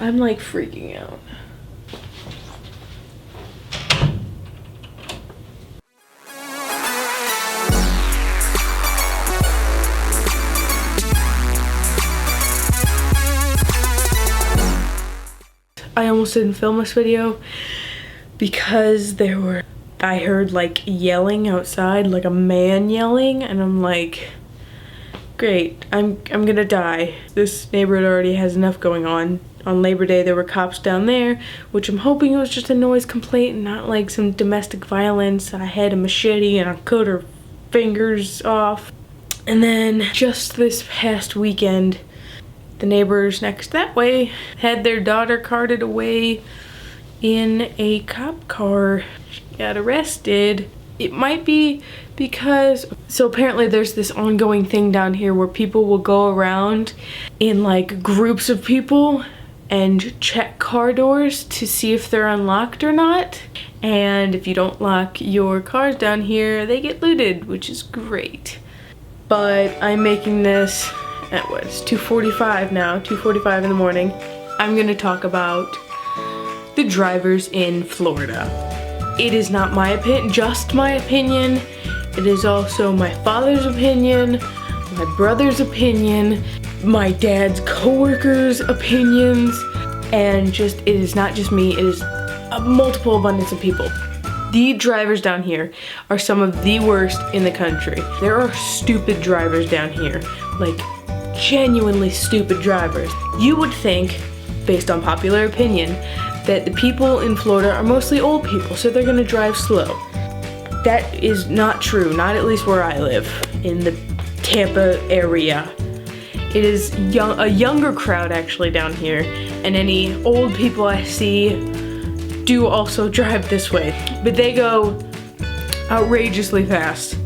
I'm like freaking out. I almost didn't film this video because I heard like yelling outside, like a man yelling, and I'm like, great, I'm gonna die. This neighborhood already has enough going on. On Labor Day there were cops down there, which I'm hoping it was just a noise complaint and not like some domestic violence. I had a machete and I cut her fingers off. And then just this past weekend, the neighbors next that way had their daughter carted away in a cop car. She got arrested. It might be because, so apparently there's this ongoing thing down here where people will go around in like groups of people and check car doors to see if they're unlocked or not. And if you don't lock your cars down here, they get looted, which is great. But I'm making this at what, it's 2:45 now, 2:45 in the morning. I'm gonna talk about the drivers in Florida. It is not my opinion, just my opinion. It is also my father's opinion, my brother's opinion, my dad's coworkers' opinions, and just, it is not just me, it is a multiple abundance of people. The drivers down here are some of the worst in the country. There are stupid drivers down here, like genuinely stupid drivers. You would think, based on popular opinion, that the people in Florida are mostly old people, so they're gonna drive slow. That is not true, not at least where I live, in the Tampa area. It is a younger crowd actually down here, and any old people I see do also drive this way, but they go outrageously fast.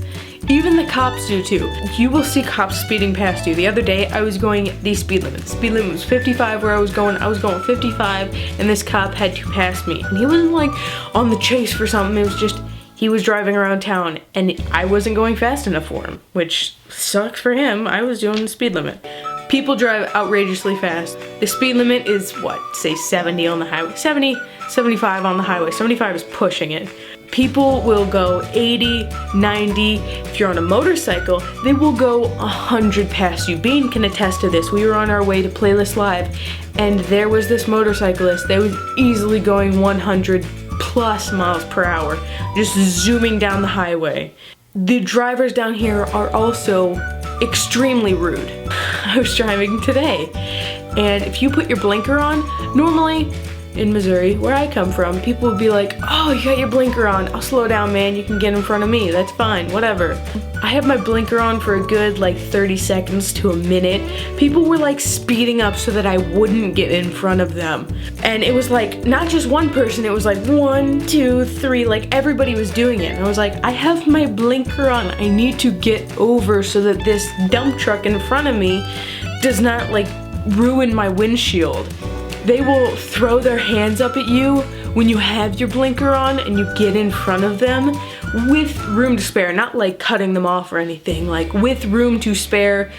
Even the cops do too. You will see cops speeding past you. The other day I was going the speed limit. The speed limit was 55 where I was going 55, and this cop had to pass me. And he wasn't like on the chase for something, it was just, he was driving around town and I wasn't going fast enough for him, which sucks for him. I was doing the speed limit. People drive outrageously fast. The speed limit is what, say 70 on the highway, 70, 75 on the highway. 75 is pushing it. People will go 80, 90. If you're on a motorcycle, they will go 100 past you. Bean can attest to this. We were on our way to Playlist Live, and there was this motorcyclist that was easily going 100 plus miles per hour, just zooming down the highway. The drivers down here are also extremely rude. I was driving today, and if you put your blinker on, normally in Missouri, where I come from, people would be like, oh, you got your blinker on, I'll slow down, man, you can get in front of me, that's fine, whatever. I had my blinker on for a good like 30 seconds to a minute. People were like speeding up so that I wouldn't get in front of them. And it was like, not just one person, it was like 1, 2, 3, like everybody was doing it. And I was like, I have my blinker on, I need to get over so that this dump truck in front of me does not like ruin my windshield. They will throw their hands up at you when you have your blinker on and you get in front of them with room to spare, not like cutting them off or anything, like with room to spare,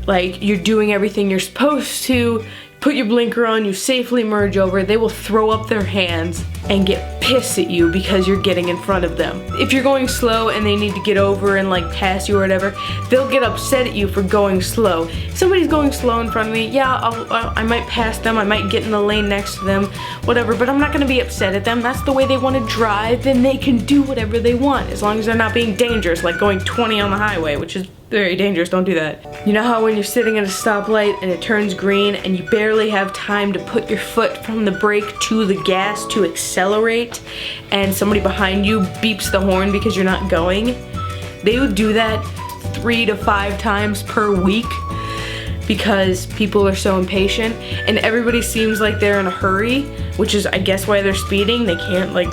like you're doing everything you're supposed to, put your blinker on, you safely merge over, they will throw up their hands and get pissed at you because you're getting in front of them. If you're going slow and they need to get over and like pass you or whatever, they'll get upset at you for going slow. If somebody's going slow in front of me, yeah, I might pass them, I might get in the lane next to them, whatever, but I'm not gonna be upset at them. That's the way they want to drive, and they can do whatever they want as long as they're not being dangerous, like going 20 on the highway, which is very dangerous, don't do that. You know how when you're sitting at a stoplight and it turns green and you barely have time to put your foot from the brake to the gas to accelerate, and somebody behind you beeps the horn because you're not going? They would do that 3 to 5 times per week because people are so impatient and everybody seems like they're in a hurry, which is I guess why they're speeding. They can't like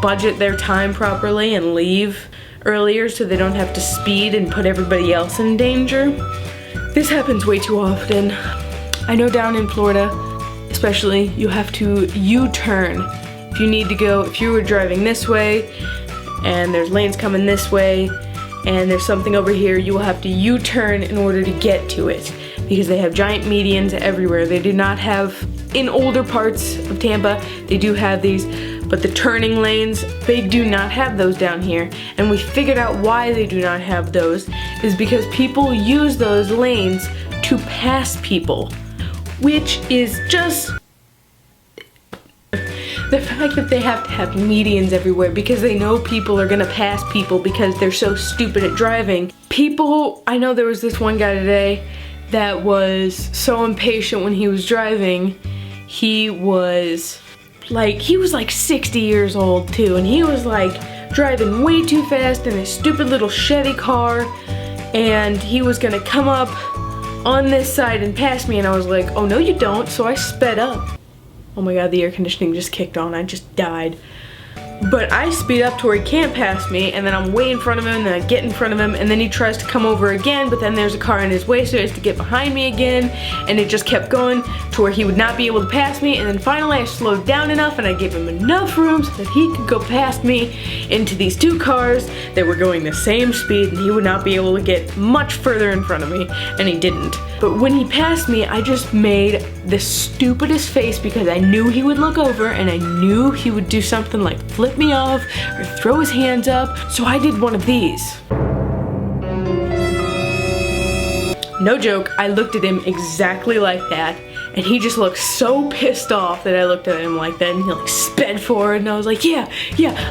budget their time properly and leave earlier so they don't have to speed and put everybody else in danger. This happens way too often. I know down in Florida, especially, you have to U-turn. If you need to go, if you were driving this way and there's lanes coming this way and there's something over here, you will have to U-turn in order to get to it because they have giant medians everywhere. They do not have, in older parts of Tampa, they do have these, but the turning lanes, they do not have those down here. And we figured out why they do not have those is because people use those lanes to pass people, which is just the fact that they have to have medians everywhere because they know people are gonna pass people because they're so stupid at driving. People, I know there was this one guy today that was so impatient when he was driving. He was like 60 years old too, and he was like driving way too fast in his stupid little Chevy car, and he was gonna come up on this side and pass me, and I was like, oh no you don't, so I sped up. Oh my god, the air conditioning just kicked on, I just died. But I speed up to where he can't pass me, and then I'm way in front of him, and then I get in front of him, and then he tries to come over again, but then there's a car in his way, so he has to get behind me again, and it just kept going to where he would not be able to pass me, and then finally I slowed down enough, and I gave him enough room so that he could go past me into these two cars that were going the same speed, and he would not be able to get much further in front of me, and he didn't. But when he passed me, I just made the stupidest face because I knew he would look over, and I knew he would do something like flip me off or throw his hands up, so I did one of these. No joke, I looked at him exactly like that, and he just looked so pissed off that I looked at him like that, and he like sped forward, and I was like, yeah,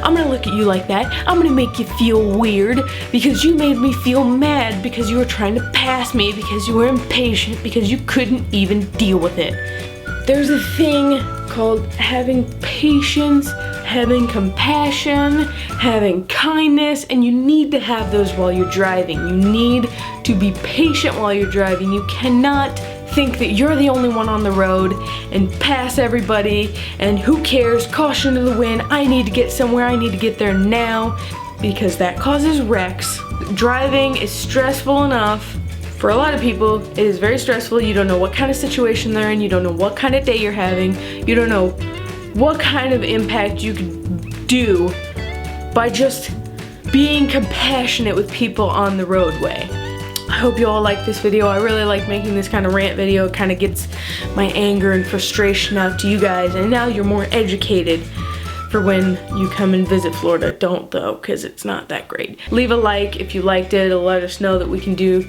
I'm gonna look at you like that. I'm gonna make you feel weird because you made me feel mad because you were trying to pass me, because you were impatient, because you couldn't even deal with it. There's a thing called having patience, having compassion, having kindness, and you need to have those while you're driving. You need to be patient while you're driving. You cannot think that you're the only one on the road and pass everybody and who cares, caution to the wind, I need to get somewhere, I need to get there now, because that causes wrecks. Driving is stressful enough. For a lot of people, it is very stressful. You don't know what kind of situation they're in, you don't know what kind of day you're having, you don't know what kind of impact you can do by just being compassionate with people on the roadway. I hope you all like this video. I really like making this kind of rant video. It kind of gets my anger and frustration out to you guys, and now you're more educated for when you come and visit Florida. Don't though, because it's not that great. Leave a like if you liked it. It'll let us know that we can do,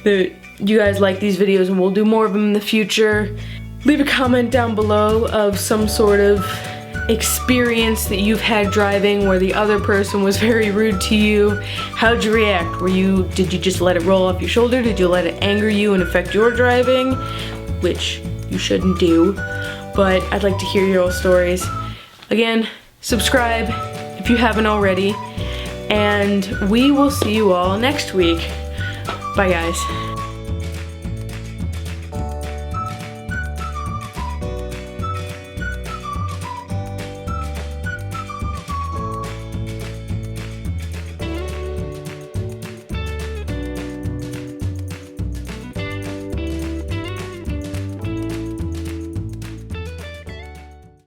that you guys like these videos, and we'll do more of them in the future. Leave a comment down below of some sort of experience that you've had driving where the other person was very rude to you. How'd you react? Did you just let it roll off your shoulder? Did you let it anger you and affect your driving? Which you shouldn't do, but I'd like to hear your old stories. Again, subscribe if you haven't already, and we will see you all next week. Bye guys.